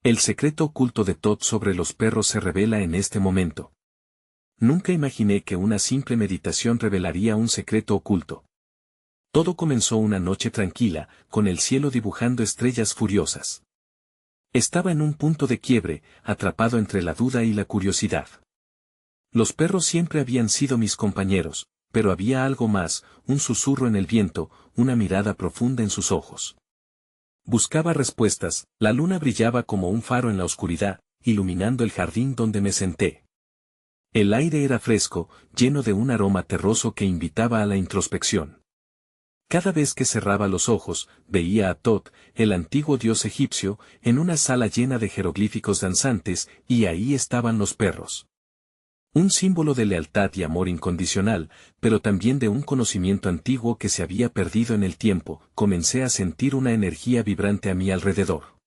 El secreto oculto de Todd sobre los perros se revela en este momento. Nunca imaginé que una simple meditación revelaría un secreto oculto. Todo comenzó una noche tranquila, con el cielo dibujando estrellas furiosas. Estaba en un punto de quiebre, atrapado entre la duda y la curiosidad. Los perros siempre habían sido mis compañeros, pero había algo más, un susurro en el viento, una mirada profunda en sus ojos. Buscaba respuestas, la luna brillaba como un faro en la oscuridad, iluminando el jardín donde me senté. El aire era fresco, lleno de un aroma terroso que invitaba a la introspección. Cada vez que cerraba los ojos, veía a Thoth, el antiguo dios egipcio, en una sala llena de jeroglíficos danzantes, y ahí estaban los perros. Un símbolo de lealtad y amor incondicional, pero también de un conocimiento antiguo que se había perdido en el tiempo. Comencé a sentir una energía vibrante a mi alrededor.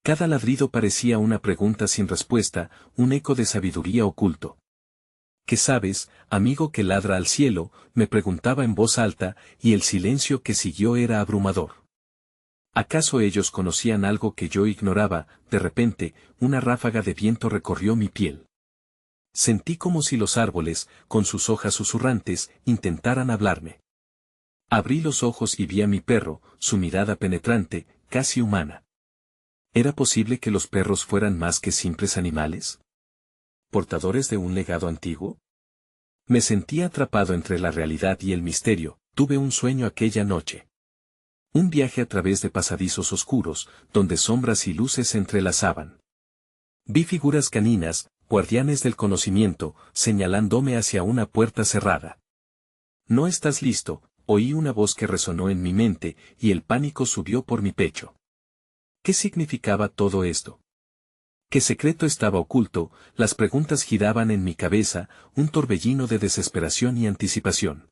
Cada ladrido parecía una pregunta sin respuesta, un eco de sabiduría oculto. ¿Qué sabes, amigo que ladra al cielo?, me preguntaba en voz alta, y el silencio que siguió era abrumador. ¿Acaso ellos conocían algo que yo ignoraba? De repente, una ráfaga de viento recorrió mi piel. Sentí como si los árboles, con sus hojas susurrantes, intentaran hablarme. Abrí los ojos y vi a mi perro, su mirada penetrante, casi humana. ¿Era posible que los perros fueran más que simples animales? ¿Portadores de un legado antiguo? Me sentí atrapado entre la realidad y el misterio. Tuve un sueño aquella noche. Un viaje a través de pasadizos oscuros, donde sombras y luces se entrelazaban. Vi figuras caninas, guardianes del conocimiento, señalándome hacia una puerta cerrada. ¿No estás listo?, oí una voz que resonó en mi mente, y el pánico subió por mi pecho. ¿Qué significaba todo esto? ¿Qué secreto estaba oculto? Las preguntas giraban en mi cabeza, un torbellino de desesperación y anticipación.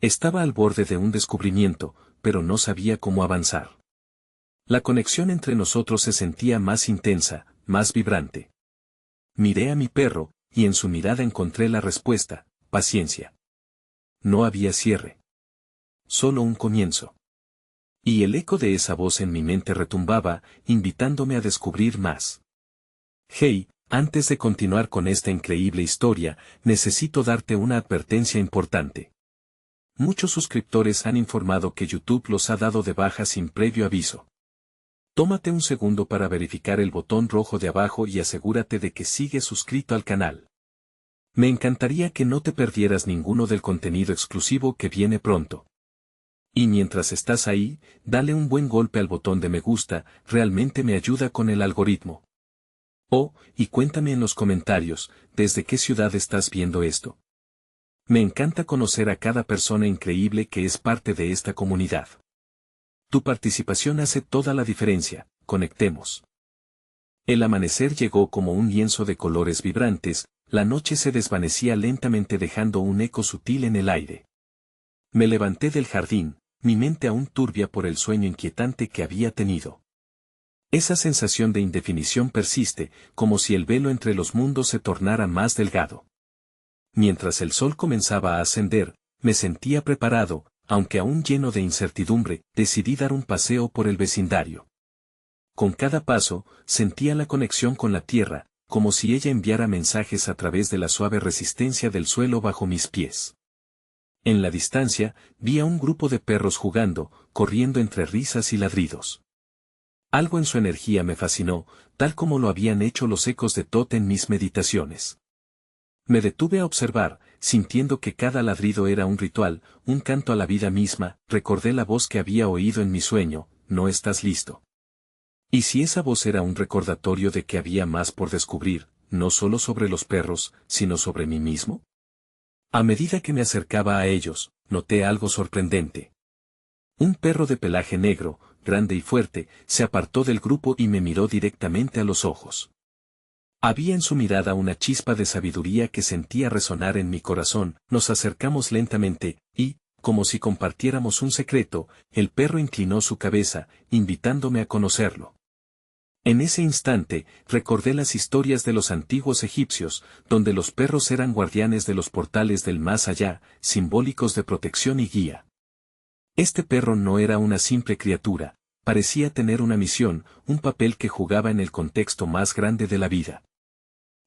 Estaba al borde de un descubrimiento, pero no sabía cómo avanzar. La conexión entre nosotros se sentía más intensa, más vibrante. Miré a mi perro, y en su mirada encontré la respuesta: paciencia. No había cierre. Solo un comienzo. Y el eco de esa voz en mi mente retumbaba, invitándome a descubrir más. Hey, antes de continuar con esta increíble historia, necesito darte una advertencia importante. Muchos suscriptores han informado que YouTube los ha dado de baja sin previo aviso. Tómate un segundo para verificar el botón rojo de abajo y asegúrate de que sigues suscrito al canal. Me encantaría que no te perdieras ninguno del contenido exclusivo que viene pronto. Y mientras estás ahí, dale un buen golpe al botón de me gusta, realmente me ayuda con el algoritmo. Oh, y cuéntame en los comentarios, ¿desde qué ciudad estás viendo esto? Me encanta conocer a cada persona increíble que es parte de esta comunidad. Tu participación hace toda la diferencia. Conectemos. El amanecer llegó como un lienzo de colores vibrantes, la noche se desvanecía lentamente dejando un eco sutil en el aire. Me levanté del jardín, mi mente aún turbia por el sueño inquietante que había tenido. Esa sensación de indefinición persiste, como si el velo entre los mundos se tornara más delgado. Mientras el sol comenzaba a ascender, me sentía preparado, aunque aún lleno de incertidumbre, decidí dar un paseo por el vecindario. Con cada paso, sentía la conexión con la tierra, como si ella enviara mensajes a través de la suave resistencia del suelo bajo mis pies. En la distancia, vi a un grupo de perros jugando, corriendo entre risas y ladridos. Algo en su energía me fascinó, tal como lo habían hecho los ecos de Thoth en mis meditaciones. Me detuve a observar, sintiendo que cada ladrido era un ritual, un canto a la vida misma. Recordé la voz que había oído en mi sueño: ¿no estás listo? ¿Y si esa voz era un recordatorio de que había más por descubrir, no solo sobre los perros, sino sobre mí mismo? A medida que me acercaba a ellos, noté algo sorprendente. Un perro de pelaje negro, grande y fuerte, se apartó del grupo y me miró directamente a los ojos. Había en su mirada una chispa de sabiduría que sentía resonar en mi corazón. Nos acercamos lentamente, y, como si compartiéramos un secreto, el perro inclinó su cabeza, invitándome a conocerlo. En ese instante, recordé las historias de los antiguos egipcios, donde los perros eran guardianes de los portales del más allá, simbólicos de protección y guía. Este perro no era una simple criatura, parecía tener una misión, un papel que jugaba en el contexto más grande de la vida.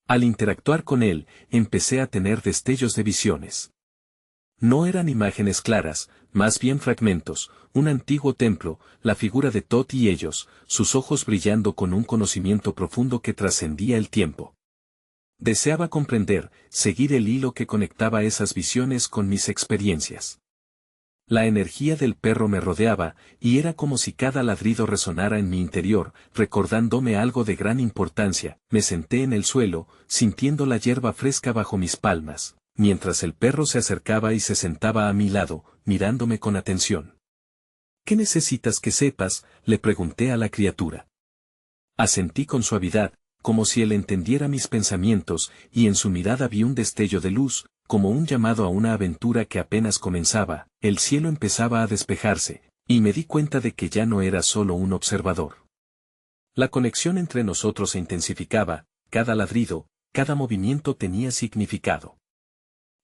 Al interactuar con él, empecé a tener destellos de visiones. No eran imágenes claras, más bien fragmentos, un antiguo templo, la figura de Thoth y ellos, sus ojos brillando con un conocimiento profundo que trascendía el tiempo. Deseaba comprender, seguir el hilo que conectaba esas visiones con mis experiencias. La energía del perro me rodeaba, y era como si cada ladrido resonara en mi interior, recordándome algo de gran importancia. Me senté en el suelo, sintiendo la hierba fresca bajo mis palmas, mientras el perro se acercaba y se sentaba a mi lado, mirándome con atención. ¿Qué necesitas que sepas?, le pregunté a la criatura. Asentí con suavidad, como si él entendiera mis pensamientos, y en su mirada vi un destello de luz, como un llamado a una aventura que apenas comenzaba. El cielo empezaba a despejarse, y me di cuenta de que ya no era solo un observador. La conexión entre nosotros se intensificaba, cada ladrido, cada movimiento tenía significado.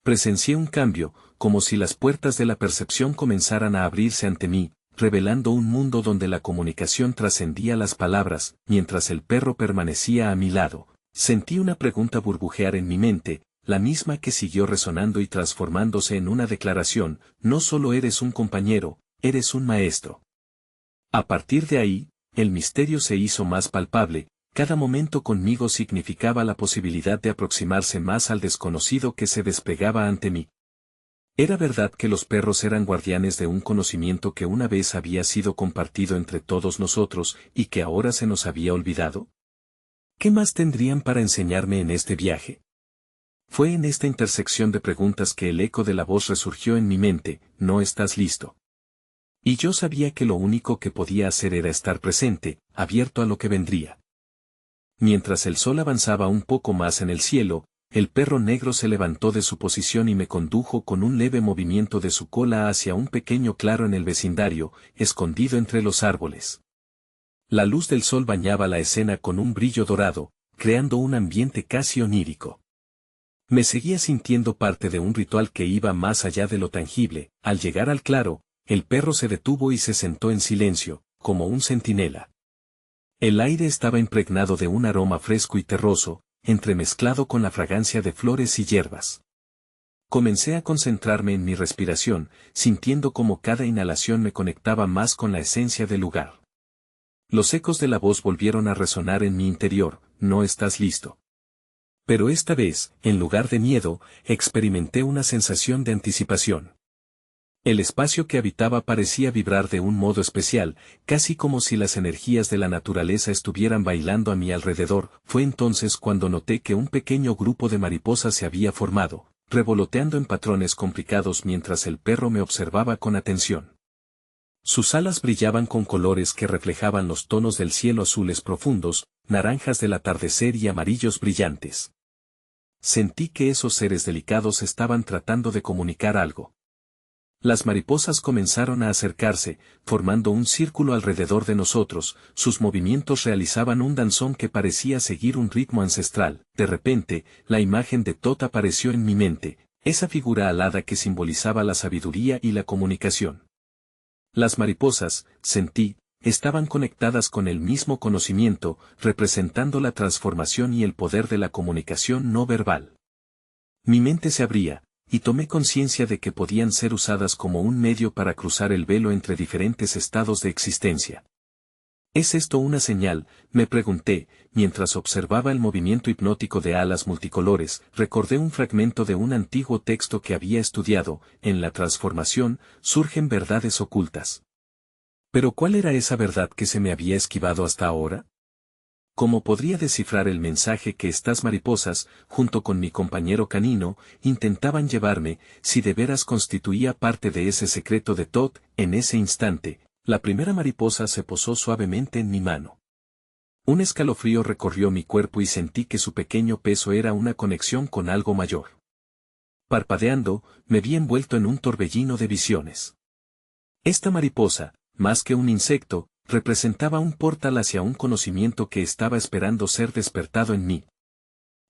Presencié un cambio, como si las puertas de la percepción comenzaran a abrirse ante mí, revelando un mundo donde la comunicación trascendía las palabras. Mientras el perro permanecía a mi lado, sentí una pregunta burbujear en mi mente, la misma que siguió resonando y transformándose en una declaración: no solo eres un compañero, eres un maestro. A partir de ahí, el misterio se hizo más palpable, cada momento conmigo significaba la posibilidad de aproximarse más al desconocido que se desplegaba ante mí. ¿Era verdad que los perros eran guardianes de un conocimiento que una vez había sido compartido entre todos nosotros y que ahora se nos había olvidado? ¿Qué más tendrían para enseñarme en este viaje? Fue en esta intersección de preguntas que el eco de la voz resurgió en mi mente: ¿no estás listo? Y yo sabía que lo único que podía hacer era estar presente, abierto a lo que vendría. Mientras el sol avanzaba un poco más en el cielo, el perro negro se levantó de su posición y me condujo con un leve movimiento de su cola hacia un pequeño claro en el vecindario, escondido entre los árboles. La luz del sol bañaba la escena con un brillo dorado, creando un ambiente casi onírico. Me seguía sintiendo parte de un ritual que iba más allá de lo tangible. Al llegar al claro, el perro se detuvo y se sentó en silencio, como un centinela. El aire estaba impregnado de un aroma fresco y terroso, entremezclado con la fragancia de flores y hierbas. Comencé a concentrarme en mi respiración, sintiendo como cada inhalación me conectaba más con la esencia del lugar. Los ecos de la voz volvieron a resonar en mi interior: no estás listo. Pero esta vez, en lugar de miedo, experimenté una sensación de anticipación. El espacio que habitaba parecía vibrar de un modo especial, casi como si las energías de la naturaleza estuvieran bailando a mi alrededor. Fue entonces cuando noté que un pequeño grupo de mariposas se había formado, revoloteando en patrones complicados mientras el perro me observaba con atención. Sus alas brillaban con colores que reflejaban los tonos del cielo: azules profundos, naranjas del atardecer y amarillos brillantes. Sentí que esos seres delicados estaban tratando de comunicar algo. Las mariposas comenzaron a acercarse, formando un círculo alrededor de nosotros. Sus movimientos realizaban un danzón que parecía seguir un ritmo ancestral. De repente, la imagen de Thoth apareció en mi mente, esa figura alada que simbolizaba la sabiduría y la comunicación. Las mariposas, sentí, estaban conectadas con el mismo conocimiento, representando la transformación y el poder de la comunicación no verbal. Mi mente se abría, y tomé conciencia de que podían ser usadas como un medio para cruzar el velo entre diferentes estados de existencia. ¿Es esto una señal?, me pregunté, mientras observaba el movimiento hipnótico de alas multicolores. Recordé un fragmento de un antiguo texto que había estudiado: en la transformación, surgen verdades ocultas. ¿Pero cuál era esa verdad que se me había esquivado hasta ahora? ¿Cómo podría descifrar el mensaje que estas mariposas, junto con mi compañero canino, intentaban llevarme, si de veras constituía parte de ese secreto de Thoth? En ese instante, la primera mariposa se posó suavemente en mi mano. Un escalofrío recorrió mi cuerpo y sentí que su pequeño peso era una conexión con algo mayor. Parpadeando, me vi envuelto en un torbellino de visiones. Esta mariposa, más que un insecto, representaba un portal hacia un conocimiento que estaba esperando ser despertado en mí.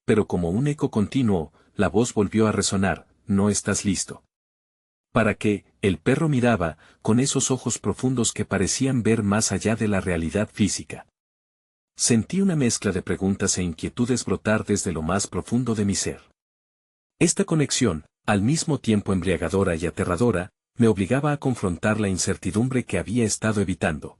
Pero como un eco continuo, la voz volvió a resonar: no estás listo. ¿Para qué? El perro miraba, con esos ojos profundos que parecían ver más allá de la realidad física. Sentí una mezcla de preguntas e inquietudes brotar desde lo más profundo de mi ser. Esta conexión, al mismo tiempo embriagadora y aterradora, me obligaba a confrontar la incertidumbre que había estado evitando.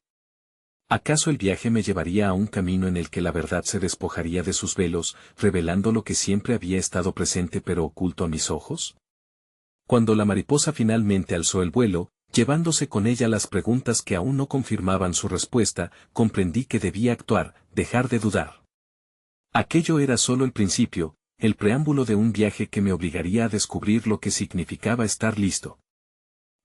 ¿Acaso el viaje me llevaría a un camino en el que la verdad se despojaría de sus velos, revelando lo que siempre había estado presente pero oculto a mis ojos? Cuando la mariposa finalmente alzó el vuelo, llevándose con ella las preguntas que aún no confirmaban su respuesta, comprendí que debía actuar, dejar de dudar. Aquello era solo el principio, el preámbulo de un viaje que me obligaría a descubrir lo que significaba estar listo.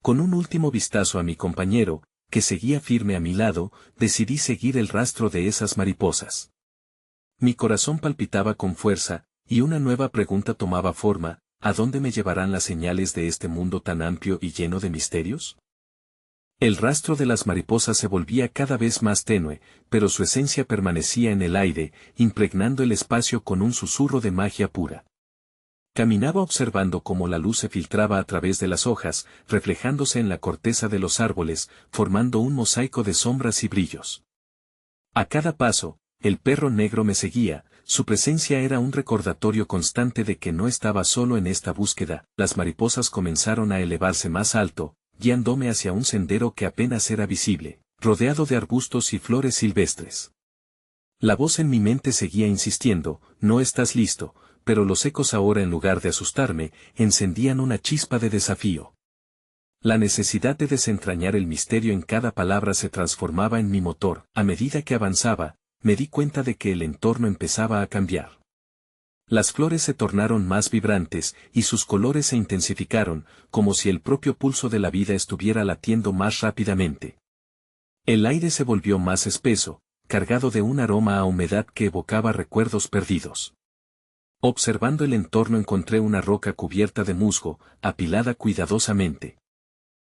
Con un último vistazo a mi compañero, que seguía firme a mi lado, decidí seguir el rastro de esas mariposas. Mi corazón palpitaba con fuerza, y una nueva pregunta tomaba forma: ¿a dónde me llevarán las señales de este mundo tan amplio y lleno de misterios? El rastro de las mariposas se volvía cada vez más tenue, pero su esencia permanecía en el aire, impregnando el espacio con un susurro de magia pura. Caminaba observando cómo la luz se filtraba a través de las hojas, reflejándose en la corteza de los árboles, formando un mosaico de sombras y brillos. A cada paso, el perro negro me seguía. Su presencia era un recordatorio constante de que no estaba solo en esta búsqueda. Las mariposas comenzaron a elevarse más alto, guiándome hacia un sendero que apenas era visible, rodeado de arbustos y flores silvestres. La voz en mi mente seguía insistiendo: no estás listo, pero los ecos ahora, en lugar de asustarme, encendían una chispa de desafío. La necesidad de desentrañar el misterio en cada palabra se transformaba en mi motor. A medida que avanzaba, me di cuenta de que el entorno empezaba a cambiar. Las flores se tornaron más vibrantes, y sus colores se intensificaron, como si el propio pulso de la vida estuviera latiendo más rápidamente. El aire se volvió más espeso, cargado de un aroma a humedad que evocaba recuerdos perdidos. Observando el entorno encontré una roca cubierta de musgo, apilada cuidadosamente.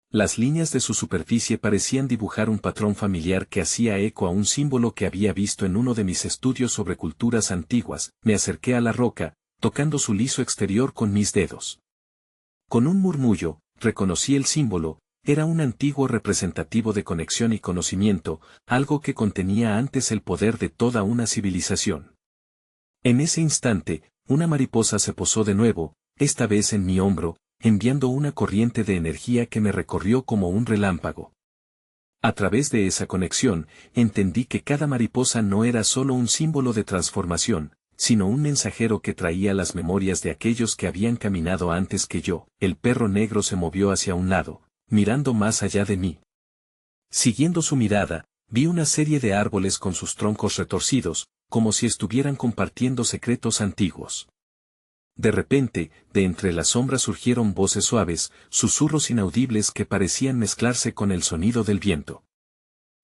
Las líneas de su superficie parecían dibujar un patrón familiar que hacía eco a un símbolo que había visto en uno de mis estudios sobre culturas antiguas. Me acerqué a la roca, tocando su liso exterior con mis dedos. Con un murmullo, reconocí el símbolo. Era un antiguo representativo de conexión y conocimiento, algo que contenía antes el poder de toda una civilización. En ese instante, una mariposa se posó de nuevo, esta vez en mi hombro, enviando una corriente de energía que me recorrió como un relámpago. A través de esa conexión, entendí que cada mariposa no era solo un símbolo de transformación, sino un mensajero que traía las memorias de aquellos que habían caminado antes que yo. El perro negro se movió hacia un lado, mirando más allá de mí. Siguiendo su mirada, vi una serie de árboles con sus troncos retorcidos, como si estuvieran compartiendo secretos antiguos. De repente, de entre las sombras surgieron voces suaves, susurros inaudibles que parecían mezclarse con el sonido del viento.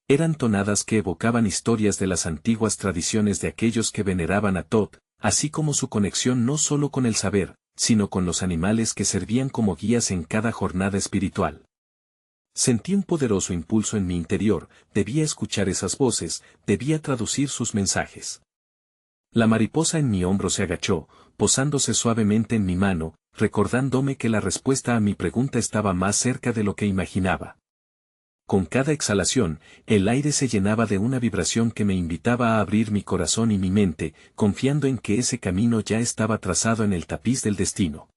Eran tonadas que evocaban historias de las antiguas tradiciones de aquellos que veneraban a Thoth, así como su conexión no solo con el saber, sino con los animales que servían como guías en cada jornada espiritual. Sentí un poderoso impulso en mi interior: debía escuchar esas voces, debía traducir sus mensajes. La mariposa en mi hombro se agachó, posándose suavemente en mi mano, recordándome que la respuesta a mi pregunta estaba más cerca de lo que imaginaba. Con cada exhalación, el aire se llenaba de una vibración que me invitaba a abrir mi corazón y mi mente, confiando en que ese camino ya estaba trazado en el tapiz del destino.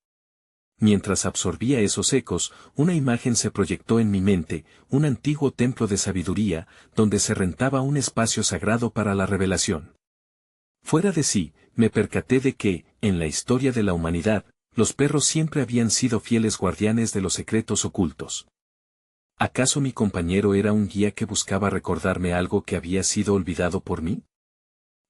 Mientras absorbía esos ecos, una imagen se proyectó en mi mente: un antiguo templo de sabiduría, donde se rentaba un espacio sagrado para la revelación. Fuera de sí, me percaté de que, en la historia de la humanidad, los perros siempre habían sido fieles guardianes de los secretos ocultos. ¿Acaso mi compañero era un guía que buscaba recordarme algo que había sido olvidado por mí?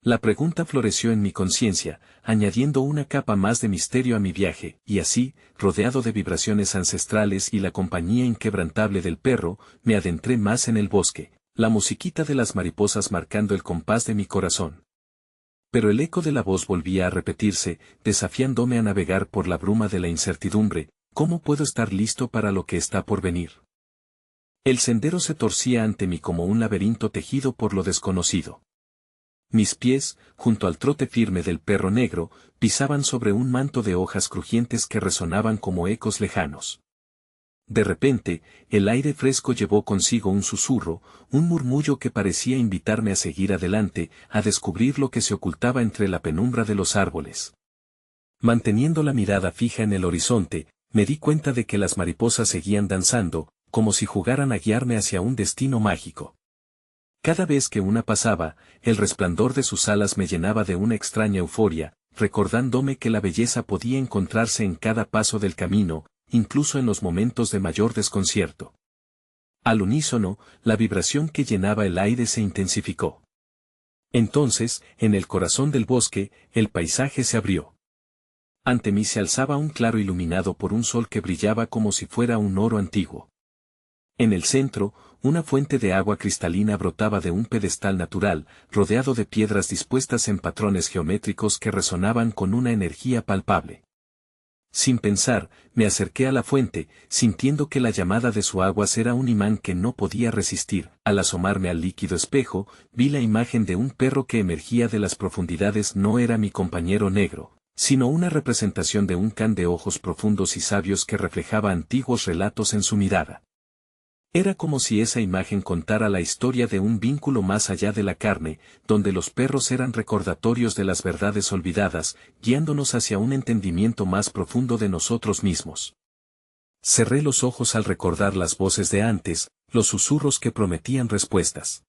La pregunta floreció en mi conciencia, añadiendo una capa más de misterio a mi viaje, y así, rodeado de vibraciones ancestrales y la compañía inquebrantable del perro, me adentré más en el bosque, la musiquita de las mariposas marcando el compás de mi corazón. Pero el eco de la voz volvía a repetirse, desafiándome a navegar por la bruma de la incertidumbre: ¿cómo puedo estar listo para lo que está por venir? El sendero se torcía ante mí como un laberinto tejido por lo desconocido. Mis pies, junto al trote firme del perro negro, pisaban sobre un manto de hojas crujientes que resonaban como ecos lejanos. De repente, el aire fresco llevó consigo un susurro, un murmullo que parecía invitarme a seguir adelante, a descubrir lo que se ocultaba entre la penumbra de los árboles. Manteniendo la mirada fija en el horizonte, me di cuenta de que las mariposas seguían danzando, como si jugaran a guiarme hacia un destino mágico. Cada vez que una pasaba, el resplandor de sus alas me llenaba de una extraña euforia, recordándome que la belleza podía encontrarse en cada paso del camino, incluso en los momentos de mayor desconcierto. Al unísono, la vibración que llenaba el aire se intensificó. Entonces, en el corazón del bosque, el paisaje se abrió. Ante mí se alzaba un claro iluminado por un sol que brillaba como si fuera un oro antiguo. En el centro, una fuente de agua cristalina brotaba de un pedestal natural, rodeado de piedras dispuestas en patrones geométricos que resonaban con una energía palpable. Sin pensar, me acerqué a la fuente, sintiendo que la llamada de su agua era un imán que no podía resistir. Al asomarme al líquido espejo, vi la imagen de un perro que emergía de las profundidades. No era mi compañero negro, sino una representación de un can de ojos profundos y sabios que reflejaba antiguos relatos en su mirada. Era como si esa imagen contara la historia de un vínculo más allá de la carne, donde los perros eran recordatorios de las verdades olvidadas, guiándonos hacia un entendimiento más profundo de nosotros mismos. Cerré los ojos al recordar las voces de antes, los susurros que prometían respuestas.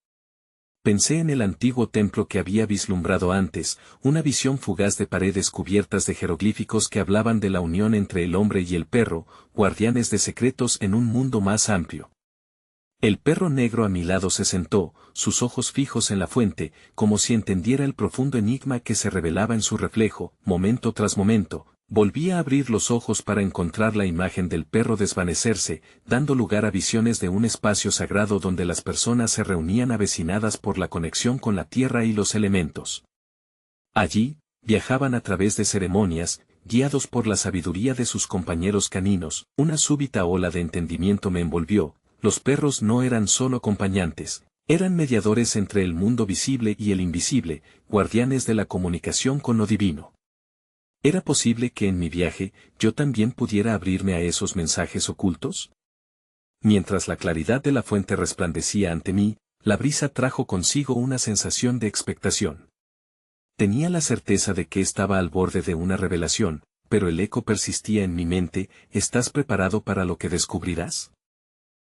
Pensé en el antiguo templo que había vislumbrado antes, una visión fugaz de paredes cubiertas de jeroglíficos que hablaban de la unión entre el hombre y el perro, guardianes de secretos en un mundo más amplio. El perro negro a mi lado se sentó, sus ojos fijos en la fuente, como si entendiera el profundo enigma que se revelaba en su reflejo. Momento tras momento, volvía a abrir los ojos para encontrar la imagen del perro desvanecerse, dando lugar a visiones de un espacio sagrado donde las personas se reunían avecinadas por la conexión con la tierra y los elementos. Allí, viajaban a través de ceremonias, guiados por la sabiduría de sus compañeros caninos. Una súbita ola de entendimiento me envolvió. Los perros no eran solo acompañantes, eran mediadores entre el mundo visible y el invisible, guardianes de la comunicación con lo divino. ¿Era posible que en mi viaje yo también pudiera abrirme a esos mensajes ocultos? Mientras la claridad de la fuente resplandecía ante mí, la brisa trajo consigo una sensación de expectación. Tenía la certeza de que estaba al borde de una revelación, pero el eco persistía en mi mente. ¿Estás preparado para lo que descubrirás?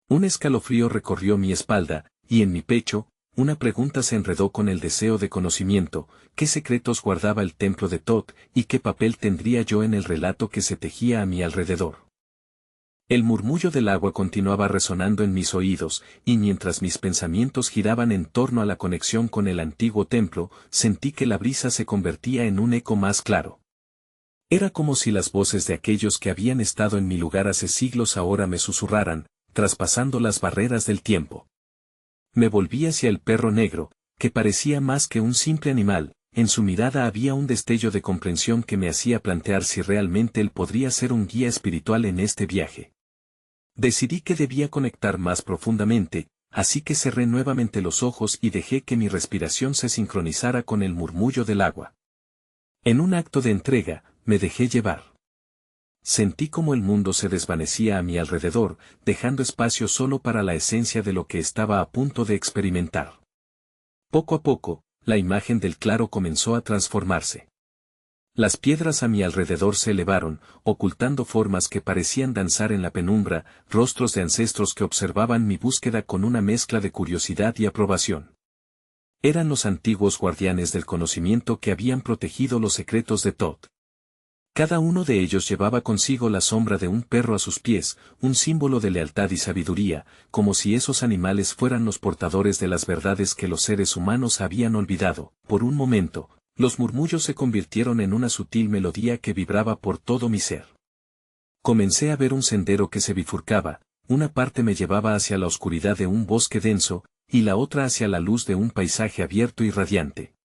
Un escalofrío recorrió mi espalda, y en mi pecho, una pregunta se enredó con el deseo de conocimiento: ¿qué secretos guardaba el templo de Thoth, y qué papel tendría yo en el relato que se tejía a mi alrededor? El murmullo del agua continuaba resonando en mis oídos, y mientras mis pensamientos giraban en torno a la conexión con el antiguo templo, sentí que la brisa se convertía en un eco más claro. Era como si las voces de aquellos que habían estado en mi lugar hace siglos ahora me susurraran, traspasando las barreras del tiempo. Me volví hacia el perro negro, que parecía más que un simple animal. En su mirada había un destello de comprensión que me hacía plantear si realmente él podría ser un guía espiritual en este viaje. Decidí que debía conectar más profundamente, así que cerré nuevamente los ojos y dejé que mi respiración se sincronizara con el murmullo del agua. En un acto de entrega, me dejé llevar. Sentí como el mundo se desvanecía a mi alrededor, dejando espacio solo para la esencia de lo que estaba a punto de experimentar. Poco a poco, la imagen del claro comenzó a transformarse. Las piedras a mi alrededor se elevaron, ocultando formas que parecían danzar en la penumbra, rostros de ancestros que observaban mi búsqueda con una mezcla de curiosidad y aprobación. Eran los antiguos guardianes del conocimiento que habían protegido los secretos de Thoth. Cada uno de ellos llevaba consigo la sombra de un perro a sus pies, un símbolo de lealtad y sabiduría, como si esos animales fueran los portadores de las verdades que los seres humanos habían olvidado. Por un momento, los murmullos se convirtieron en una sutil melodía que vibraba por todo mi ser. Comencé a ver un sendero que se bifurcaba, una parte me llevaba hacia la oscuridad de un bosque denso, y la otra hacia la luz de un paisaje abierto y radiante.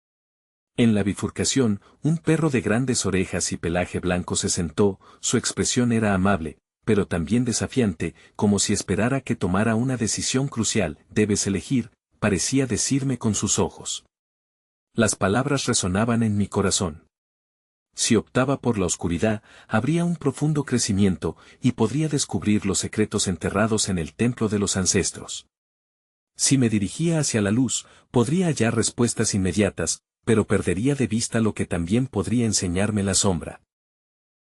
En la bifurcación, un perro de grandes orejas y pelaje blanco se sentó. Su expresión era amable, pero también desafiante, como si esperara que tomara una decisión crucial. Debes elegir, parecía decirme con sus ojos. Las palabras resonaban en mi corazón. Si optaba por la oscuridad, habría un profundo crecimiento, y podría descubrir los secretos enterrados en el templo de los ancestros. Si me dirigía hacia la luz, podría hallar respuestas inmediatas, pero perdería de vista lo que también podría enseñarme la sombra.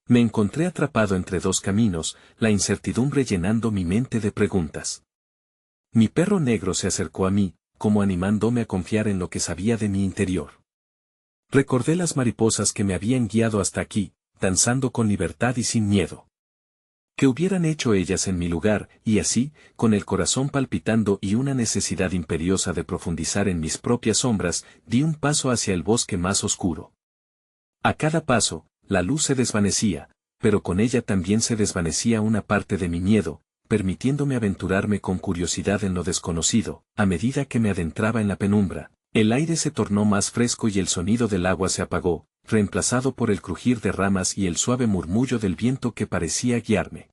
Me encontré atrapado entre dos caminos, la incertidumbre llenando mi mente de preguntas. Mi perro negro se acercó a mí, como animándome a confiar en lo que sabía de mi interior. Recordé las mariposas que me habían guiado hasta aquí, danzando con libertad y sin miedo. ¿Qué hubieran hecho ellas en mi lugar? Y así, con el corazón palpitando y una necesidad imperiosa de profundizar en mis propias sombras, di un paso hacia el bosque más oscuro. A cada paso, la luz se desvanecía, pero con ella también se desvanecía una parte de mi miedo, permitiéndome aventurarme con curiosidad en lo desconocido. A medida que me adentraba en la penumbra, el aire se tornó más fresco y el sonido del agua se apagó, reemplazado por el crujir de ramas y el suave murmullo del viento que parecía guiarme.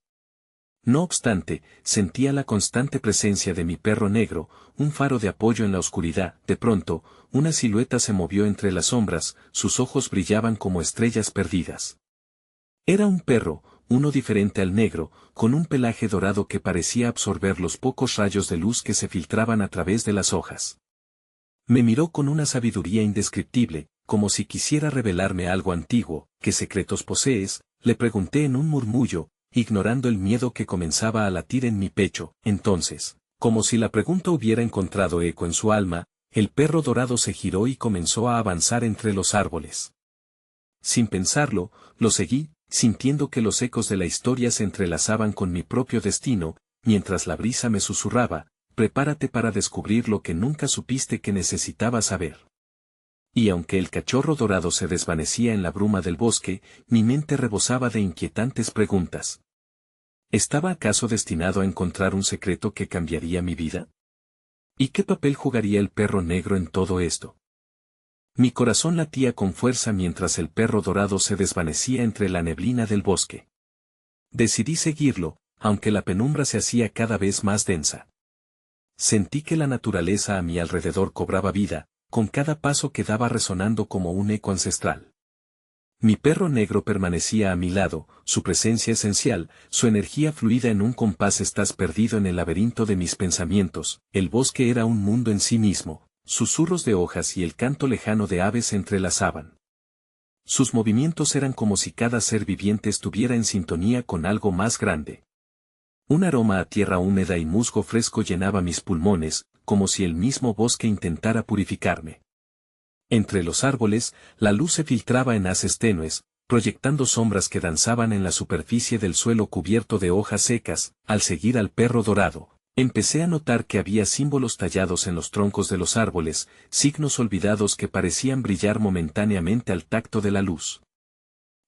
No obstante, sentía la constante presencia de mi perro negro, un faro de apoyo en la oscuridad. De pronto, una silueta se movió entre las sombras, sus ojos brillaban como estrellas perdidas. Era un perro, uno diferente al negro, con un pelaje dorado que parecía absorber los pocos rayos de luz que se filtraban a través de las hojas. Me miró con una sabiduría indescriptible, como si quisiera revelarme algo antiguo. ¿Qué secretos posees?, le pregunté en un murmullo, ignorando el miedo que comenzaba a latir en mi pecho. Entonces, como si la pregunta hubiera encontrado eco en su alma, el perro dorado se giró y comenzó a avanzar entre los árboles. Sin pensarlo, lo seguí, sintiendo que los ecos de la historia se entrelazaban con mi propio destino, mientras la brisa me susurraba: prepárate para descubrir lo que nunca supiste que necesitabas saber. Y aunque el cachorro dorado se desvanecía en la bruma del bosque, mi mente rebosaba de inquietantes preguntas. ¿Estaba acaso destinado a encontrar un secreto que cambiaría mi vida? ¿Y qué papel jugaría el perro negro en todo esto? Mi corazón latía con fuerza mientras el perro dorado se desvanecía entre la neblina del bosque. Decidí seguirlo, aunque la penumbra se hacía cada vez más densa. Sentí que la naturaleza a mi alrededor cobraba vida, con cada paso que daba resonando como un eco ancestral. Mi perro negro permanecía a mi lado, su presencia esencial, su energía fluida en un compás. Estás perdido en el laberinto de mis pensamientos. El bosque era un mundo en sí mismo, susurros de hojas y el canto lejano de aves se entrelazaban. Sus movimientos eran como si cada ser viviente estuviera en sintonía con algo más grande. Un aroma a tierra húmeda y musgo fresco llenaba mis pulmones, como si el mismo bosque intentara purificarme. Entre los árboles, la luz se filtraba en haces tenues, proyectando sombras que danzaban en la superficie del suelo cubierto de hojas secas. Al seguir al perro dorado, empecé a notar que había símbolos tallados en los troncos de los árboles, signos olvidados que parecían brillar momentáneamente al tacto de la luz.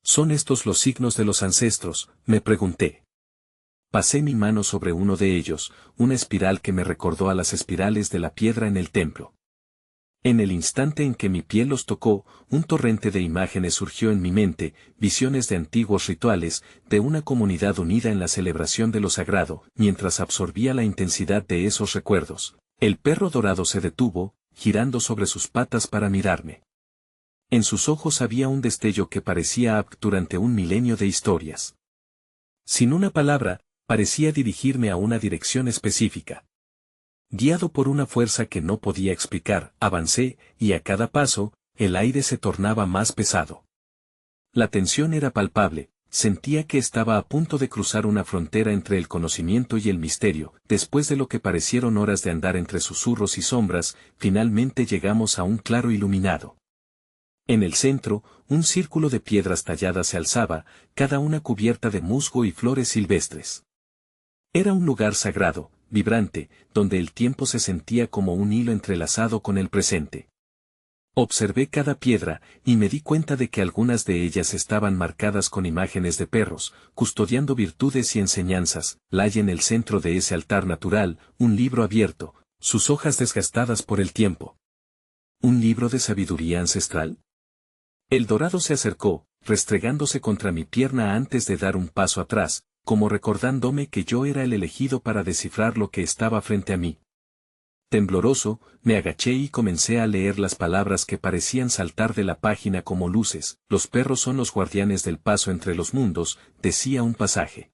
¿Son estos los signos de los ancestros?, me pregunté. Pasé mi mano sobre uno de ellos, una espiral que me recordó a las espirales de la piedra en el templo. En el instante en que mi piel los tocó, un torrente de imágenes surgió en mi mente, visiones de antiguos rituales, de una comunidad unida en la celebración de lo sagrado. Mientras absorbía la intensidad de esos recuerdos, el perro dorado se detuvo, girando sobre sus patas para mirarme. En sus ojos había un destello que parecía apto durante un milenio de historias. Sin una palabra, parecía dirigirme a una dirección específica. Guiado por una fuerza que no podía explicar, avancé, y a cada paso, el aire se tornaba más pesado. La tensión era palpable, sentía que estaba a punto de cruzar una frontera entre el conocimiento y el misterio. Después de lo que parecieron horas de andar entre susurros y sombras, finalmente llegamos a un claro iluminado. En el centro, un círculo de piedras talladas se alzaba, cada una cubierta de musgo y flores silvestres. Era un lugar sagrado, vibrante, donde el tiempo se sentía como un hilo entrelazado con el presente. Observé cada piedra, y me di cuenta de que algunas de ellas estaban marcadas con imágenes de perros, custodiando virtudes y enseñanzas. Hay en el centro de ese altar natural, un libro abierto, sus hojas desgastadas por el tiempo. ¿Un libro de sabiduría ancestral? El dorado se acercó, restregándose contra mi pierna antes de dar un paso atrás, como recordándome que yo era el elegido para descifrar lo que estaba frente a mí. Tembloroso, me agaché y comencé a leer las palabras que parecían saltar de la página como luces. Los perros son los guardianes del paso entre los mundos, decía un pasaje.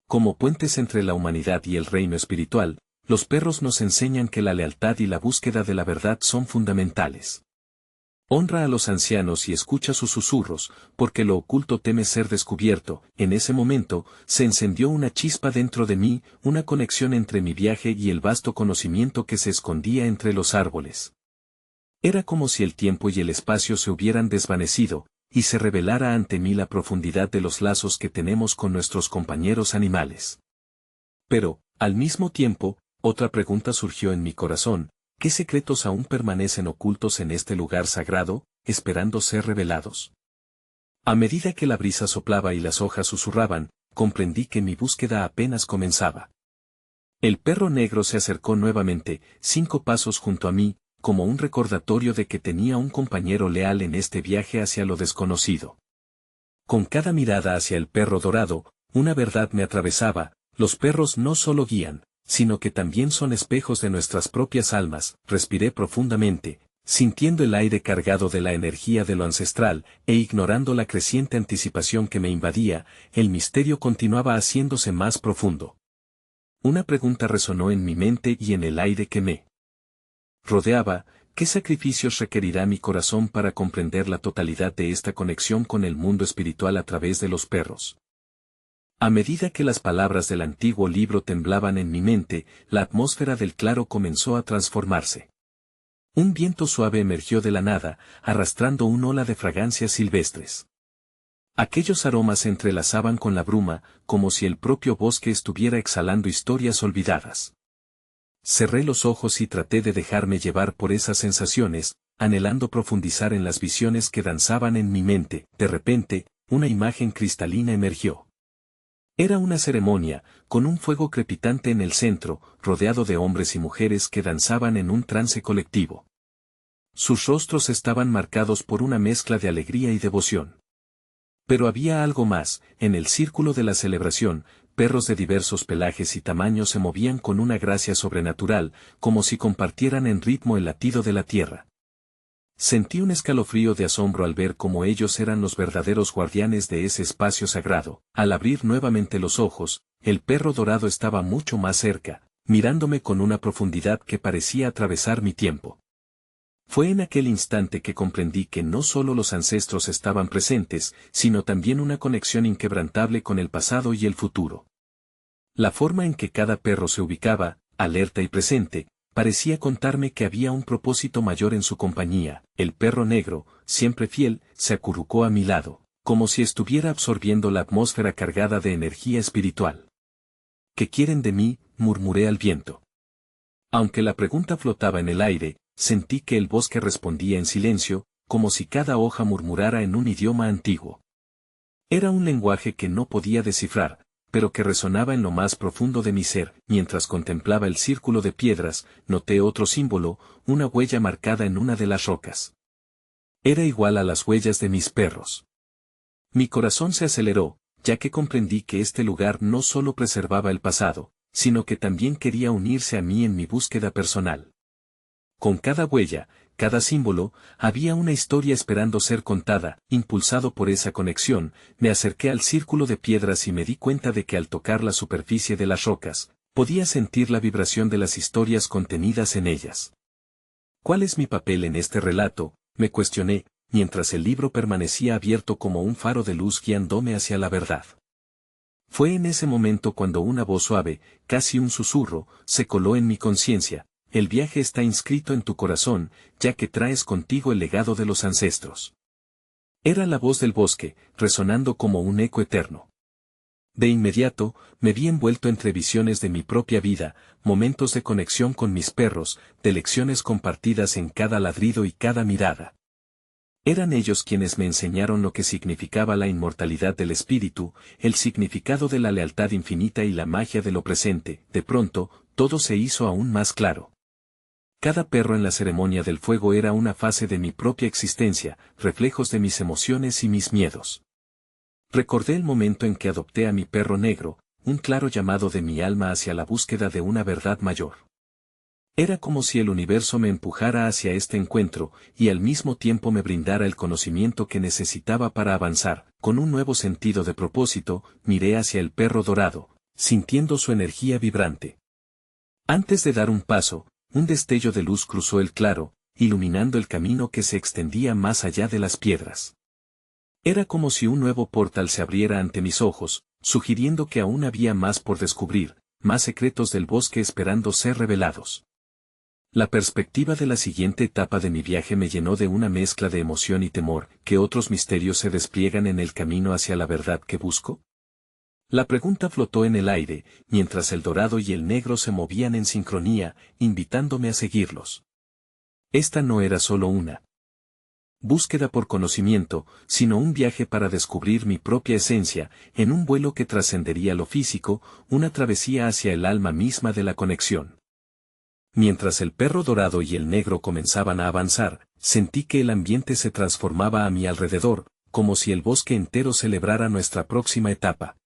Como puentes entre la humanidad y el reino espiritual, los perros nos enseñan que la lealtad y la búsqueda de la verdad son fundamentales. Honra a los ancianos y escucha sus susurros, porque lo oculto teme ser descubierto. En ese momento, se encendió una chispa dentro de mí, una conexión entre mi viaje y el vasto conocimiento que se escondía entre los árboles. Era como si el tiempo y el espacio se hubieran desvanecido, y se revelara ante mí la profundidad de los lazos que tenemos con nuestros compañeros animales. Pero, al mismo tiempo, otra pregunta surgió en mi corazón: ¿qué secretos aún permanecen ocultos en este lugar sagrado, esperando ser revelados? A medida que la brisa soplaba y las hojas susurraban, comprendí que mi búsqueda apenas comenzaba. El perro negro se acercó nuevamente, 5 pasos junto a mí, como un recordatorio de que tenía un compañero leal en este viaje hacia lo desconocido. Con cada mirada hacia el perro dorado, una verdad me atravesaba: los perros no solo guían, sino que también son espejos de nuestras propias almas. Respiré profundamente, sintiendo el aire cargado de la energía de lo ancestral, e ignorando la creciente anticipación que me invadía. El misterio continuaba haciéndose más profundo. Una pregunta resonó en mi mente y en el aire que me rodeaba: ¿qué sacrificios requerirá mi corazón para comprender la totalidad de esta conexión con el mundo espiritual a través de los perros? A medida que las palabras del antiguo libro temblaban en mi mente, la atmósfera del claro comenzó a transformarse. Un viento suave emergió de la nada, arrastrando una ola de fragancias silvestres. Aquellos aromas se entrelazaban con la bruma, como si el propio bosque estuviera exhalando historias olvidadas. Cerré los ojos y traté de dejarme llevar por esas sensaciones, anhelando profundizar en las visiones que danzaban en mi mente. De repente, una imagen cristalina emergió. Era una ceremonia, con un fuego crepitante en el centro, rodeado de hombres y mujeres que danzaban en un trance colectivo. Sus rostros estaban marcados por una mezcla de alegría y devoción. Pero había algo más: en el círculo de la celebración, perros de diversos pelajes y tamaños se movían con una gracia sobrenatural, como si compartieran en ritmo el latido de la tierra. Sentí un escalofrío de asombro al ver cómo ellos eran los verdaderos guardianes de ese espacio sagrado. Al abrir nuevamente los ojos, el perro dorado estaba mucho más cerca, mirándome con una profundidad que parecía atravesar mi tiempo. Fue en aquel instante que comprendí que no solo los ancestros estaban presentes, sino también una conexión inquebrantable con el pasado y el futuro. La forma en que cada perro se ubicaba, alerta y presente, parecía contarme que había un propósito mayor en su compañía. El perro negro, siempre fiel, se acurrucó a mi lado, como si estuviera absorbiendo la atmósfera cargada de energía espiritual. ¿Qué quieren de mí?, murmuré al viento. Aunque la pregunta flotaba en el aire, sentí que el bosque respondía en silencio, como si cada hoja murmurara en un idioma antiguo. Era un lenguaje que no podía descifrar, pero que resonaba en lo más profundo de mi ser. Mientras contemplaba el círculo de piedras, noté otro símbolo, una huella marcada en una de las rocas. Era igual a las huellas de mis perros. Mi corazón se aceleró, ya que comprendí que este lugar no solo preservaba el pasado, sino que también quería unirse a mí en mi búsqueda personal. Con cada huella, cada símbolo, había una historia esperando ser contada. Impulsado por esa conexión, me acerqué al círculo de piedras y me di cuenta de que al tocar la superficie de las rocas, podía sentir la vibración de las historias contenidas en ellas. ¿Cuál es mi papel en este relato?, me cuestioné, mientras el libro permanecía abierto como un faro de luz guiándome hacia la verdad. Fue en ese momento cuando una voz suave, casi un susurro, se coló en mi conciencia: el viaje está inscrito en tu corazón, ya que traes contigo el legado de los ancestros. Era la voz del bosque, resonando como un eco eterno. De inmediato, me vi envuelto entre visiones de mi propia vida, momentos de conexión con mis perros, de lecciones compartidas en cada ladrido y cada mirada. Eran ellos quienes me enseñaron lo que significaba la inmortalidad del espíritu, el significado de la lealtad infinita y la magia de lo presente. De pronto, todo se hizo aún más claro. Cada perro en la ceremonia del fuego era una fase de mi propia existencia, reflejos de mis emociones y mis miedos. Recordé el momento en que adopté a mi perro negro, un claro llamado de mi alma hacia la búsqueda de una verdad mayor. Era como si el universo me empujara hacia este encuentro, y al mismo tiempo me brindara el conocimiento que necesitaba para avanzar. Con un nuevo sentido de propósito, miré hacia el perro dorado, sintiendo su energía vibrante. Antes de dar un paso, un destello de luz cruzó el claro, iluminando el camino que se extendía más allá de las piedras. Era como si un nuevo portal se abriera ante mis ojos, sugiriendo que aún había más por descubrir, más secretos del bosque esperando ser revelados. La perspectiva de la siguiente etapa de mi viaje me llenó de una mezcla de emoción y temor. ¿Qué otros misterios se despliegan en el camino hacia la verdad que busco? La pregunta flotó en el aire, mientras el dorado y el negro se movían en sincronía, invitándome a seguirlos. Esta no era solo una búsqueda por conocimiento, sino un viaje para descubrir mi propia esencia, en un vuelo que trascendería lo físico, una travesía hacia el alma misma de la conexión. Mientras el perro dorado y el negro comenzaban a avanzar, sentí que el ambiente se transformaba a mi alrededor, como si el bosque entero celebrara nuestra próxima etapa.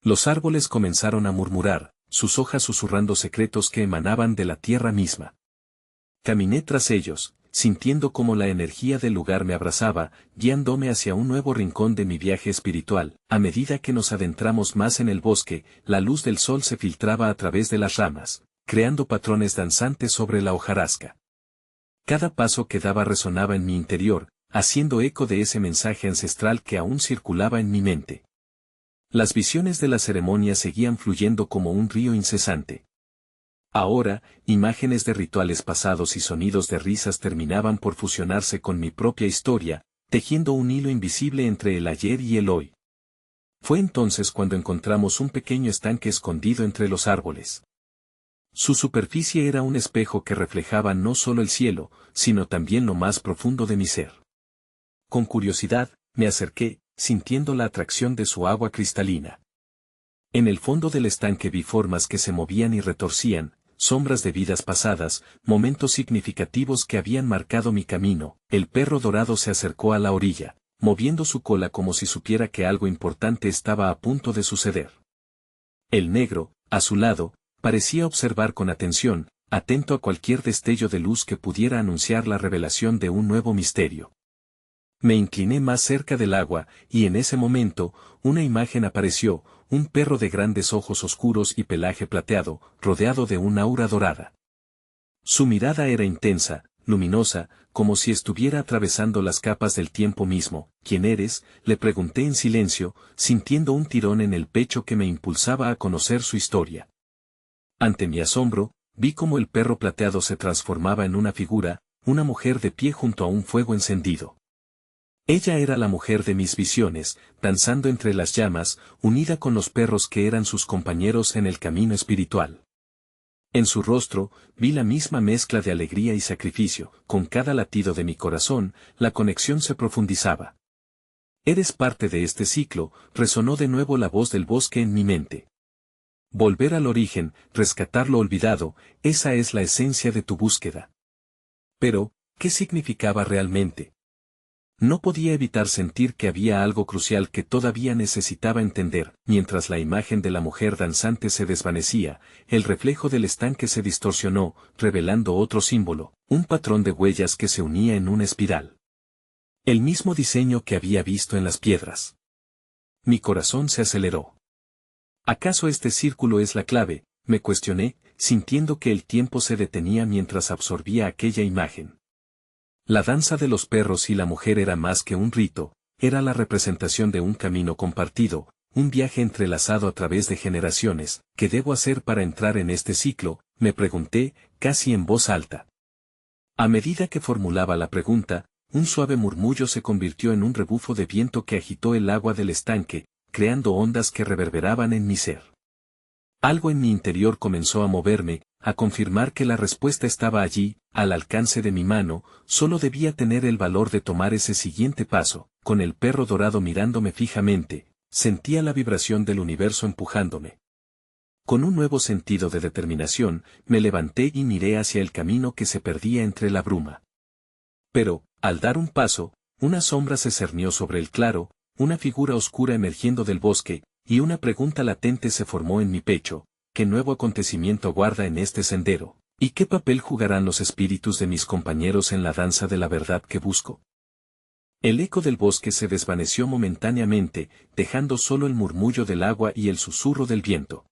Los árboles comenzaron a murmurar, sus hojas susurrando secretos que emanaban de la tierra misma. Caminé tras ellos, sintiendo cómo la energía del lugar me abrazaba, guiándome hacia un nuevo rincón de mi viaje espiritual. A medida que nos adentramos más en el bosque, la luz del sol se filtraba a través de las ramas, creando patrones danzantes sobre la hojarasca. Cada paso que daba resonaba en mi interior, haciendo eco de ese mensaje ancestral que aún circulaba en mi mente. Las visiones de la ceremonia seguían fluyendo como un río incesante. Ahora, imágenes de rituales pasados y sonidos de risas terminaban por fusionarse con mi propia historia, tejiendo un hilo invisible entre el ayer y el hoy. Fue entonces cuando encontramos un pequeño estanque escondido entre los árboles. Su superficie era un espejo que reflejaba no solo el cielo, sino también lo más profundo de mi ser. Con curiosidad, me acerqué, sintiendo la atracción de su agua cristalina. En el fondo del estanque vi formas que se movían y retorcían, sombras de vidas pasadas, momentos significativos que habían marcado mi camino. El perro dorado se acercó a la orilla, moviendo su cola como si supiera que algo importante estaba a punto de suceder. El negro, a su lado, parecía observar con atención, atento a cualquier destello de luz que pudiera anunciar la revelación de un nuevo misterio. Me incliné más cerca del agua, y en ese momento, una imagen apareció, un perro de grandes ojos oscuros y pelaje plateado, rodeado de un aura dorada. Su mirada era intensa, luminosa, como si estuviera atravesando las capas del tiempo mismo. ¿Quién eres?, le pregunté en silencio, sintiendo un tirón en el pecho que me impulsaba a conocer su historia. Ante mi asombro, vi cómo el perro plateado se transformaba en una figura, una mujer de pie junto a un fuego encendido. Ella era la mujer de mis visiones, danzando entre las llamas, unida con los perros que eran sus compañeros en el camino espiritual. En su rostro, vi la misma mezcla de alegría y sacrificio. Con cada latido de mi corazón, la conexión se profundizaba. Eres parte de este ciclo, resonó de nuevo la voz del bosque en mi mente. Volver al origen, rescatar lo olvidado, esa es la esencia de tu búsqueda. Pero, ¿qué significaba realmente? No podía evitar sentir que había algo crucial que todavía necesitaba entender. Mientras la imagen de la mujer danzante se desvanecía, el reflejo del estanque se distorsionó, revelando otro símbolo, un patrón de huellas que se unía en una espiral. El mismo diseño que había visto en las piedras. Mi corazón se aceleró. ¿Acaso este círculo es la clave?, me cuestioné, sintiendo que el tiempo se detenía mientras absorbía aquella imagen. La danza de los perros y la mujer era más que un rito, era la representación de un camino compartido, un viaje entrelazado a través de generaciones. ¿Qué debo hacer para entrar en este ciclo?, me pregunté, casi en voz alta. A medida que formulaba la pregunta, un suave murmullo se convirtió en un rebufo de viento que agitó el agua del estanque, creando ondas que reverberaban en mi ser. Algo en mi interior comenzó a moverme, a confirmar que la respuesta estaba allí, al alcance de mi mano. Solo debía tener el valor de tomar ese siguiente paso. Con el perro dorado mirándome fijamente, sentía la vibración del universo empujándome. Con un nuevo sentido de determinación, me levanté y miré hacia el camino que se perdía entre la bruma. Pero, al dar un paso, una sombra se cernió sobre el claro, una figura oscura emergiendo del bosque, y una pregunta latente se formó en mi pecho: ¿qué nuevo acontecimiento guarda en este sendero? ¿Y qué papel jugarán los espíritus de mis compañeros en la danza de la verdad que busco? El eco del bosque se desvaneció momentáneamente, dejando solo el murmullo del agua y el susurro del viento.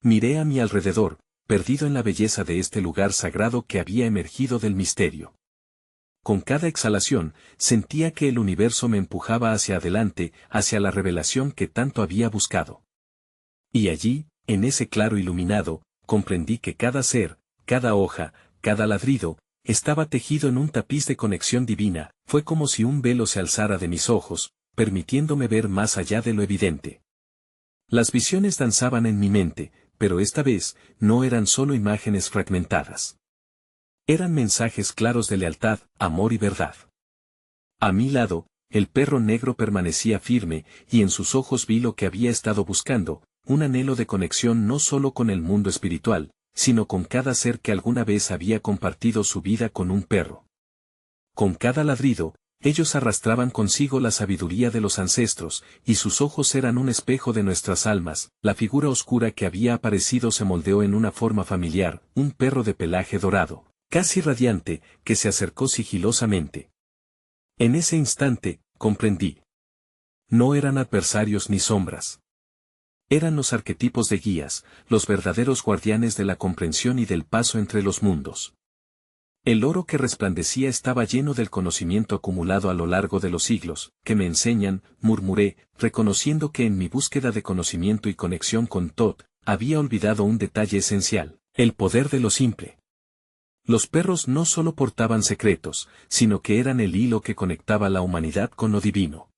Miré a mi alrededor, perdido en la belleza de este lugar sagrado que había emergido del misterio. Con cada exhalación, sentía que el universo me empujaba hacia adelante, hacia la revelación que tanto había buscado. Y allí, en ese claro iluminado, comprendí que cada ser, cada hoja, cada ladrido, estaba tejido en un tapiz de conexión divina. Fue como si un velo se alzara de mis ojos, permitiéndome ver más allá de lo evidente. Las visiones danzaban en mi mente, pero esta vez, no eran solo imágenes fragmentadas. Eran mensajes claros de lealtad, amor y verdad. A mi lado, el perro negro permanecía firme, y en sus ojos vi lo que había estado buscando, un anhelo de conexión no solo con el mundo espiritual, sino con cada ser que alguna vez había compartido su vida con un perro. Con cada ladrido, ellos arrastraban consigo la sabiduría de los ancestros, y sus ojos eran un espejo de nuestras almas. La figura oscura que había aparecido se moldeó en una forma familiar, un perro de pelaje dorado, casi radiante, que se acercó sigilosamente. En ese instante, comprendí. No eran adversarios ni sombras. Eran los arquetipos de guías, los verdaderos guardianes de la comprensión y del paso entre los mundos. El oro que resplandecía estaba lleno del conocimiento acumulado a lo largo de los siglos, que me enseñan, murmuré, reconociendo que en mi búsqueda de conocimiento y conexión con Thoth, había olvidado un detalle esencial, el poder de lo simple. Los perros no solo portaban secretos, sino que eran el hilo que conectaba la humanidad con lo divino.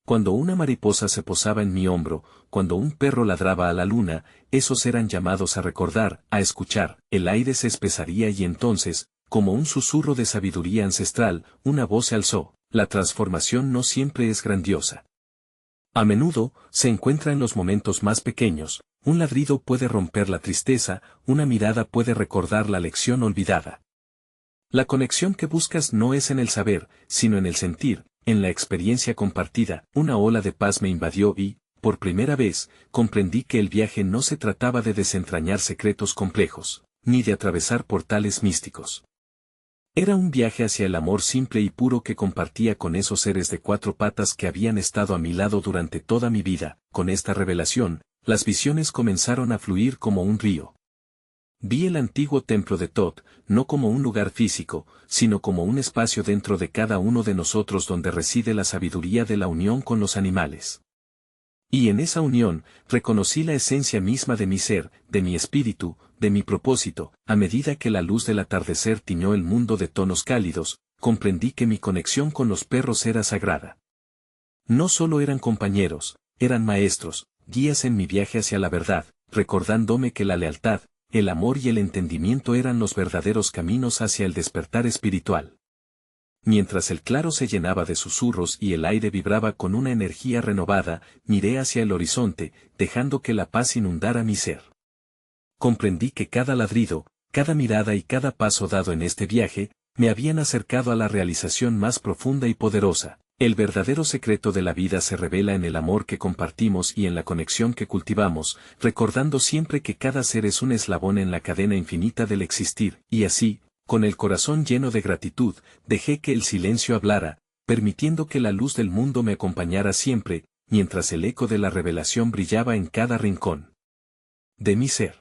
Cuando una mariposa se posaba en mi hombro, cuando un perro ladraba a la luna, esos eran llamados a recordar, a escuchar. El aire se espesaría y entonces, como un susurro de sabiduría ancestral, una voz se alzó: la transformación no siempre es grandiosa. A menudo, se encuentra en los momentos más pequeños. Un ladrido puede romper la tristeza, una mirada puede recordar la lección olvidada. La conexión que buscas no es en el saber, sino en el sentir. En la experiencia compartida, una ola de paz me invadió y, por primera vez, comprendí que el viaje no se trataba de desentrañar secretos complejos, ni de atravesar portales místicos. Era un viaje hacia el amor simple y puro que compartía con esos seres de cuatro patas que habían estado a mi lado durante toda mi vida. Con esta revelación, las visiones comenzaron a fluir como un río. Vi el antiguo templo de Thoth, no como un lugar físico, sino como un espacio dentro de cada uno de nosotros donde reside la sabiduría de la unión con los animales. Y en esa unión, reconocí la esencia misma de mi ser, de mi espíritu, de mi propósito. A medida que la luz del atardecer tiñó el mundo de tonos cálidos, comprendí que mi conexión con los perros era sagrada. No solo eran compañeros, eran maestros, guías en mi viaje hacia la verdad, recordándome que la lealtad, el amor y el entendimiento eran los verdaderos caminos hacia el despertar espiritual. Mientras el claro se llenaba de susurros y el aire vibraba con una energía renovada, miré hacia el horizonte, dejando que la paz inundara mi ser. Comprendí que cada ladrido, cada mirada y cada paso dado en este viaje, me habían acercado a la realización más profunda y poderosa. El verdadero secreto de la vida se revela en el amor que compartimos y en la conexión que cultivamos, recordando siempre que cada ser es un eslabón en la cadena infinita del existir. Y así, con el corazón lleno de gratitud, dejé que el silencio hablara, permitiendo que la luz del mundo me acompañara siempre, mientras el eco de la revelación brillaba en cada rincón de mi ser.